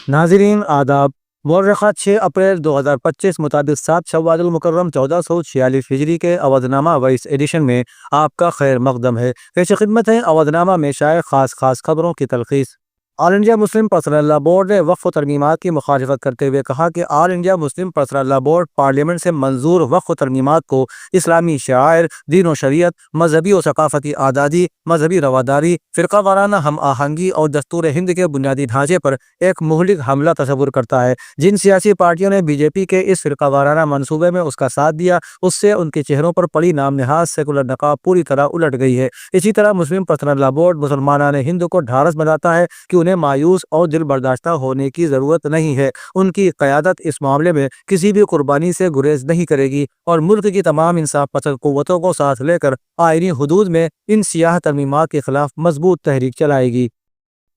नाज़रीन आदाब। मौर्रखा 6 अप्रैल 2025 मुताबिक 7 शव्वाल मुकर्रम 1446 हिजरी के अवधनामा वॉइस एडिशन में आपका खैर मकदम है। पेश खिदमत है अवधनामा में शाये खास खबरों की तलखीस। All India Muslim Personal Law Board ने वक्फ तरमीमात की मुखालिफत करते हुए कहा कि All India Muslim Personal Law Board parliament से मंजूर वक्फ तरमीमात को इस्लामी शायर, दीन व शरीयत, मजहबी और सकाफती आज़ादी, मजहबी रवादारी, फ़िरका वाराना हम आहंगी और दस्तूर हिंद के बुनियादी ढांचे पर एक मुहलिक हमला तस्वुर करता है। जिन सियासी पार्टियों ने बीजेपी के इस फ़िरका वाराना मनसूबे में उसका साथ दिया, उससे उनके चेहरों पर पड़ी नाम नहाज सेकुलर नकाब पूरी तरह उलट गई है। इसी तरह मुस्लिम पर्सनल लॉ बोर्ड मुसलमानान हिंद को ढारस बनाता है कि उन्हें मायूस और दिल बर्दाश्ता होने की जरूरत नहीं है। उनकी क़यादत इस मामले में किसी भी कुर्बानी से गुरेज नहीं करेगी और मुल्क की तमाम इंसाफ पसंद क़ुव्वतों को साथ लेकर आईनी हुदूद में इन सियाह तरमीमात के खिलाफ मजबूत तहरीक चलाएगी।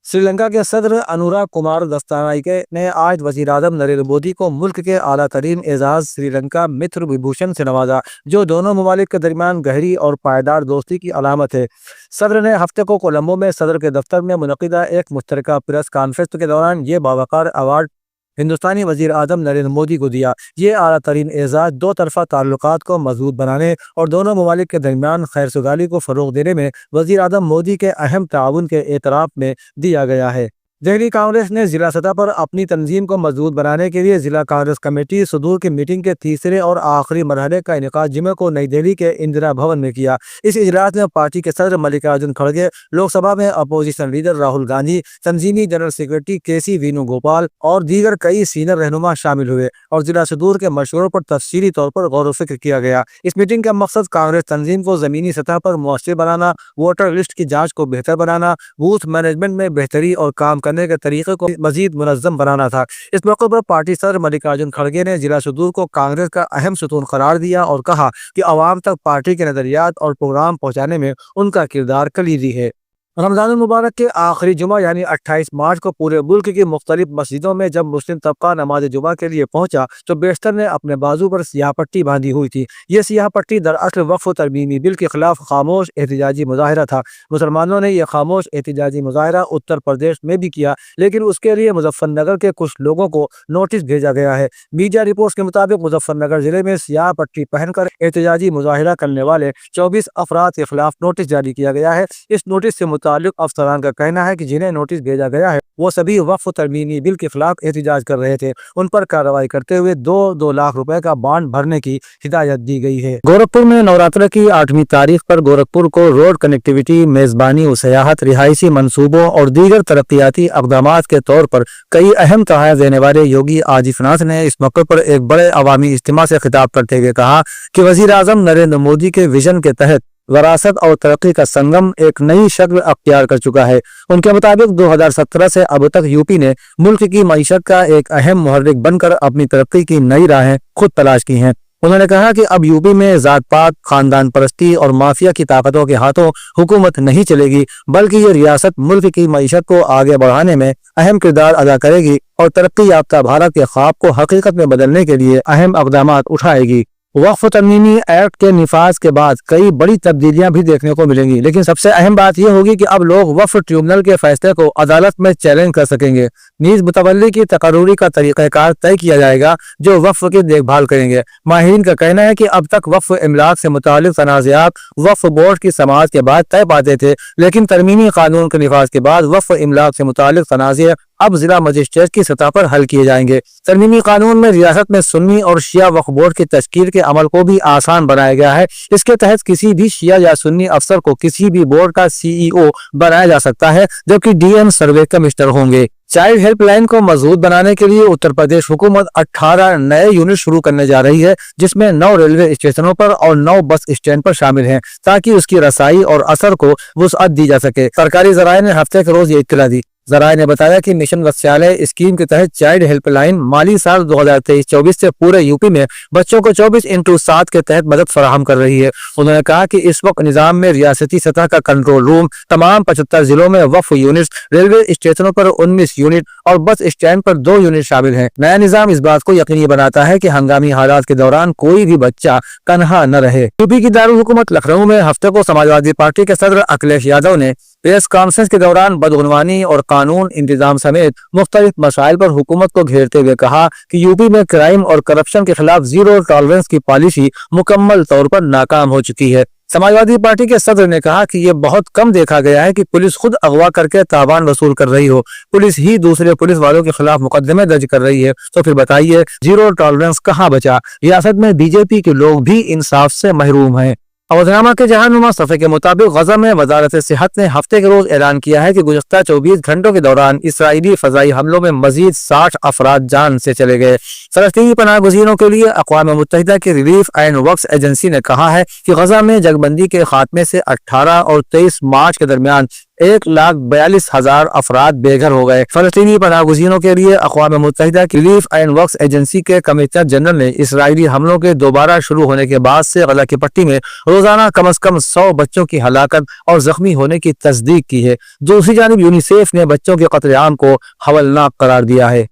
श्रीलंका के सदर अनुराग कुमार दस्तानाइके ने आज वज़ीर आज़म नरेंद्र मोदी को मुल्क के आला तरीन एजाज़ श्रीलंका मित्र विभूषण से नवाजा, जो दोनों ममालिक के दरमियान गहरी और पायदार दोस्ती की अलामत है। सदर ने हफ्ते को कोलंबो में सदर के दफ्तर में मुनक़िदा एक मुश्तरका प्रेस कॉन्फ्रेंस के दौरान ये बावकार अवार्ड हिंदुस्तानी वज़ीर आज़म नरेंद्र मोदी को दिया। ये आला तरीन एजाज़ दो तरफ़ा ताल्लुकात को मजबूत बनाने और दोनों ममालिक के दरमियान खैर सुगाली को फ़रोग़ देने में वज़ीर आज़म मोदी के अहम ताउन के एतराफ़ में दिया गया है। दिल्ली कांग्रेस ने जिला सतह पर अपनी तंजीम को मजबूत बनाने के लिए जिला कांग्रेस कमेटी सदूर की मीटिंग के तीसरे और आखिरी मरहले का इनेकाद जुमे को नई दिल्ली के इंदिरा भवन में किया। इस इजलास में पार्टी के सदर मल्लिकार्जुन खड़गे, लोकसभा में अपोजिशन लीडर राहुल गांधी, तंजीमी जनरल सेक्रेटरी केसी वेणुगोपाल और दीगर कई सीनियर रहनुमा शामिल हुए और जिला सदूर के मशवरों पर तफसीली तौर पर गौर व फिक्र किया गया। इस मीटिंग का मकसद कांग्रेस तंजीम को ज़मीनी सतह पर मुअस्सिर बनाना, वोटर लिस्ट की जाँच को बेहतर बनाना, बूथ मैनेजमेंट में बेहतरी और काम करने के तरीके को मजीद मुनज़्ज़म बनाना था। इस मौके पर पार्टी सदर मल्लिकार्जुन खड़गे ने जिला सदूर को कांग्रेस का अहम सुतून करार दिया और कहा कि अवाम तक पार्टी के नज़रियात और प्रोग्राम पहुँचाने में उनका किरदार कलीदी है। रमज़ान मुबारक के आखिरी जुमा यानी 28 मार्च को पूरे मुल्क की मुख्तलिफ मस्जिदों में जब मुस्लिम तबका नमाज जुमा के लिए पहुंचा तो बेशतर ने अपने बाजू पर सियाह पट्टी बांधी हुई थी। ये सियाह पट्टी दरअसल वक्फ तरमीमी बिल के खिलाफ खामोश एहतजाजी मुजाहरा था। मुसलमानों ने यह खामोश एहतजाजी मुजाहरा उत्तर प्रदेश में भी किया, लेकिन उसके लिए मुजफ्फरनगर के कुछ लोगों को नोटिस भेजा गया है। मीडिया रिपोर्ट्स के मुताबिक मुजफ्फरनगर जिले में सियाह पट्टी पहनकर एहतजाजी मुजाहरा करने वाले 24 अफराद के खिलाफ नोटिस जारी किया गया है। इस नोटिस से मुताल्लिक अफसरान का कहना है कि जिन्हें नोटिस भेजा गया है वो सभी वक्फ तरमीमी बिल के खिलाफ एहतजाज कर रहे थे। उन पर कार्रवाई करते हुए 2-2 लाख रुपए का बॉन्ड भरने की हिदायत दी गई है। गोरखपुर में नवरात्र की 8वीं तारीख पर गोरखपुर को रोड कनेक्टिविटी, मेजबानी व सयाहत, रिहायशी मंसूबों और दीगर तरक्याती अक़दामात के तौर पर कई अहम तोहफ़े देने वाले योगी आदित्यनाथ ने इस मौके पर एक बड़े अवामी इज्तिमा से खिताब करते हुए कहा कि वज़ीर आज़म नरेंद्र मोदी के विजन के तहत वरासत और तरक्की का संगम एक नई शक्ल अख्तियार कर चुका है। उनके मुताबिक 2017 से अब तक यूपी ने मुल्क की मईशत का एक अहम मुहर्रिक बनकर अपनी तरक्की की नई राहें खुद तलाश की हैं। उन्होंने कहा कि अब यूपी में जात पात, खानदान परस्ती और माफिया की ताकतों के हाथों हुकूमत नहीं चलेगी, बल्कि ये रियासत मुल्क की मईशत को आगे बढ़ाने में अहम किरदार अदा करेगी और तरक्की याफ्ता भारत के ख्वाब को हकीकत में बदलने के लिए अहम इक़दामात उठाएगी। वक्फ तरमीमी एक्ट के निफाज के बाद कई बड़ी तब्दीलियां भी देखने को मिलेंगी, लेकिन सबसे अहम बात यह होगी कि अब लोग वक्फ ट्रिब्यूनल के फैसले को अदालत में चैलेंज कर सकेंगे। नीज़ मुतवल्ली की तकर्रुरी का तरीक़ाकार तय किया जाएगा जो वक्फ की देखभाल करेंगे। माहिरीन का कहना है कि अब तक वक्फ इमलाक से मुताल्लिक़ तनाज़ात वक्फ बोर्ड की समाअत के बाद तय पाते थे, लेकिन तरमीमी कानून के निफाज के बाद वक्फ इमलाक से मुताल्लिक़ तनाज़े अब जिला मजिस्ट्रेट की सतह पर हल किए जाएंगे। तरमीमी कानून में रियासत में सुन्नी और शिया वक्फ बोर्ड की तश्कील के अमल को भी आसान बनाया गया है। इसके तहत किसी भी शिया या सुन्नी अफसर को किसी भी बोर्ड का CEO बनाया जा सकता है, जबकि DM सर्वे कमिश्नर होंगे। चाइल्ड हेल्पलाइन को मजबूत बनाने के लिए उत्तर प्रदेश हुकूमत 18 नए यूनिट शुरू करने जा रही है, जिसमें 9 रेलवे स्टेशनों पर और 9 बस स्टैंड पर शामिल हैं, ताकि उसकी रसाई और असर को वुसअत दी जा सके। सरकारी जराये ने हफ्ते के रोज ये इत्तला दी। जराये ने बताया कि मिशन वत्स्यालय स्कीम के तहत चाइल्ड हेल्पलाइन माली साल 2023-24 से पूरे यूपी में बच्चों को 24x7 के तहत मदद फराहम कर रही है। उन्होंने कहा कि इस वक्त निजाम में रियासती सतह का कंट्रोल रूम, तमाम 75 जिलों में वक्फ यूनिट, रेलवे स्टेशनों पर 19 यूनिट और बस स्टैंड पर 2 यूनिट शामिल हैं। नया निजाम इस बात को यकीनी बनाता है कि हंगामी हालात के दौरान कोई भी बच्चा तनहा न रहे। यूपी की दारुल हुकूमत लखनऊ में हफ्ते को समाजवादी पार्टी के सदर अखिलेश यादव ने प्रेस कॉन्फ्रेंस के दौरान बदगुनवानी और कानून इंतजाम समेत मुख्तलिफ मसाइल पर हुकूमत को घेरते हुए कहा कि यूपी में क्राइम और करप्शन के खिलाफ जीरो टॉलरेंस की पॉलिसी मुकम्मल तौर पर नाकाम हो चुकी है। समाजवादी पार्टी के सदर ने कहा कि यह बहुत कम देखा गया है कि पुलिस खुद अगवा करके तावान वसूल कर रही हो, पुलिस ही दूसरे पुलिस वालों के खिलाफ मुकदमे दर्ज कर रही है। तो फिर बताइए जीरो टॉलरेंस कहाँ बचा? रियासत में बीजेपी के लोग भी इंसाफ से महरूम हैं। अवधनामा के जहानुमा सफ़े के मुताबिक गजा में वजारत सेहत ने हफ्ते के रोज ऐलान किया है कि गुज़श्ता 24 घंटों के दौरान इसराइली फजाई हमलों में मजीद 60 अफराद जान से चले गए। फलस्तीनी पनाह गुज़ीरों के लिए अक़वाम मुत्तहिदा की रिलीफ एंड वर्क्स एजेंसी ने कहा है कि गजा में जगबंदी के खात्मे से 18 और 23 मार्च के दरमियान 1,42,000 अफराद बेघर हो गए। फलस्तीनी पनाह गुज़ीरों के लिए अक़वाम मुत्तहिदा की रिलीफ एंड वर्क्स एजेंसी के कमिश्नर जनरल ने इसराइली हमलों के दोबारा शुरू होने के बाद से गजा की पट्टी में रोजाना कम से कम 100 बच्चों की हलाकत और जख्मी होने की तस्दीक की है। दूसरी जानिब यूनिसेफ ने बच्चों के कत्लेआम को हवलनाक करार दिया है।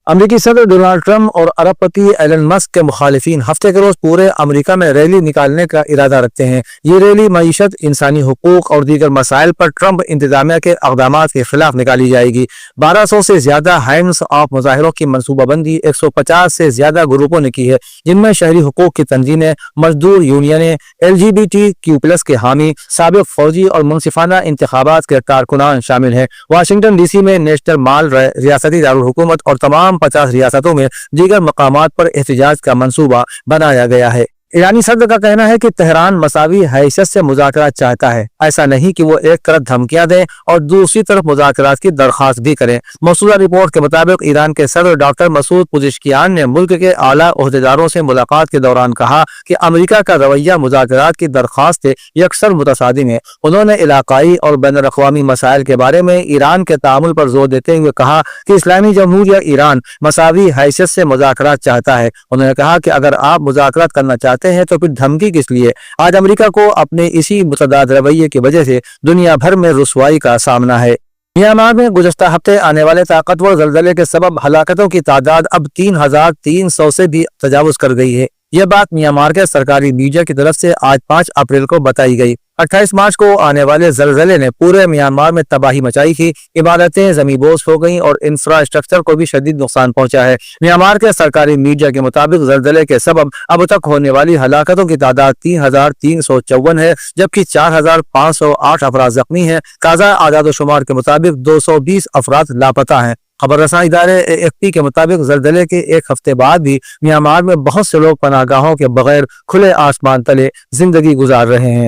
अमरीकी सदर डोनाल्ड ट्रंप और अरबपति एलन मस्क के मुखालिफिन हफ्ते के रोज पूरे अमरीका में रैली निकालने का इरादा रखते हैं। ये रैली मईशत, इंसानी हुकूक और दीगर मसाइल पर ट्रंप इंतजामिया के अक़दामात के खिलाफ निकाली जाएगी। 1200 से ज्यादा हैंड्स ऑफ मुजाहिरों की मनसूबाबंदी 150 से ज्यादा ग्रुपों ने की है, जिनमें शहरी हुकूक की तंजीमें, मजदूर यूनियनें, LGBTQ+ के हामी, साबिक फौजी और मुनसिफाना इंतखाबात के कारकुनान शामिल हैं। वाशिंगटन DC में नेशनल मॉल, रियासती दारुल हुकूमत और तमाम 50 रियासतों में दीगर मकामात पर एहतजाज का मंसूबा बनाया गया है। ईरानी सदर का कहना है कि तेहरान मसावी हैसियत से मुज़ाकरात चाहता है, ऐसा नहीं कि वो एक तरफ धमकियां दें और दूसरी तरफ मुज़ाकरात की दरख्वास्त भी करें। मौसूदा रिपोर्ट के मुताबिक ईरान के सदर डॉक्टर मसूद पुज़ेशकियान ने मुल्क के आला ओहदेदारों से मुलाकात के दौरान कहा कि अमेरिका का रवैया मुज़ाकरात की दरख्वास्त से यकसर मुतसादिम है। उन्होंने इलाकाई और बैनुल-अक़वामी मसाइल के बारे में ईरान के तामुल पर जोर देते हुए कहा कि इस्लामी जमहूरिया ईरान मसावी हैसियत से मुज़ाकरात चाहता है। उन्होंने कहा कि अगर आप मुज़ाकरात करना चाहते हैं तो फिर धमकी किस लिए? आज अमेरिका को अपने इसी मुतदाद रवैये की वजह से दुनिया भर में रुसवाई का सामना है। म्यांमार में गुज़श्ता हफ्ते आने वाले ताकतवर ज़लज़ले के सबब हलाकतों की तादाद अब 3,300 से भी तजावुज कर गई है। यह बात म्यांमार के सरकारी मीडिया की तरफ से आज 5 अप्रैल को बताई गई। 28 मार्च को आने वाले ज़लज़ले ने पूरे म्यांमार में तबाही मचाई थी। इमारतें ज़मींदोज़ हो गईं और इंफ्रास्ट्रक्चर को भी शदीद नुकसान पहुंचा है। म्यांमार के सरकारी मीडिया के मुताबिक ज़लज़ले के सबब अब तक होने वाली हलाकतों की तादाद 3,354 है, जबकि 4,508 अफराद जख्मी हैं। ताज़ा आदाद-ओ-शुमार के मुताबिक 220 अफराद लापता हैं। खबर रसां इदारे AFP के मुताबिक ज़लज़ले के एक हफ्ते बाद भी म्यांमार में बहुत से लोग पनाहगाहों के बगैर खुले आसमान तले जिंदगी गुजार रहे हैं।